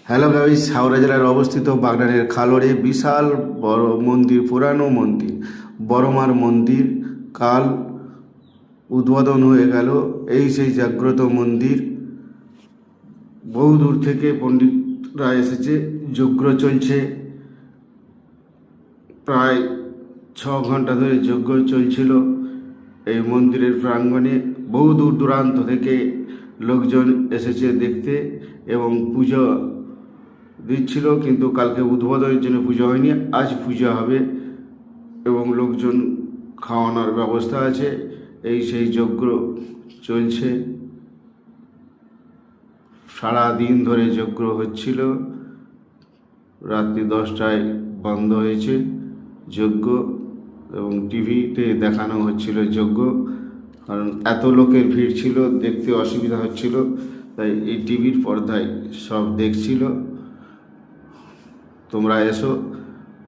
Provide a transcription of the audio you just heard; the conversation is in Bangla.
হ্যালো গাইস, হাওড়া জেলার অবস্থিত বাগনানের খালড়ে বিশাল বড় মন্দির, পুরানো মন্দির, বড়মার মন্দির কাল উদ্বোধন হয়ে গেল। এই সেই জাগ্রত মন্দির। বহু দূর থেকে পণ্ডিতরা এসেছে, যজ্ঞ চলছে। প্রায় 6 ঘন্টা ধরে যজ্ঞ চলছিল এই মন্দিরের প্রাঙ্গণে। বহু দূর দূরান্ত থেকে লোকজন এসেছে দেখতে এবং পুজো দিচ্ছিল, কিন্তু কালকে উদ্বোধনের জন্য পুজো হয়নি, আজ পূজা হবে এবং লোকজন খাওয়ানোর ব্যবস্থা আছে। এই সেই যজ্ঞ চলছে, সারা দিন ধরে যজ্ঞ হচ্ছিল। রাত্রি 10টায় বন্ধ হয়েছে যজ্ঞ এবং টিভিতে দেখানো হচ্ছিল যজ্ঞ, কারণ এত লোকের ভিড় ছিল, দেখতে অসুবিধা হচ্ছিল, তাই এই টিভির পর্দায় সব দেখছিল। তোমরা এসো,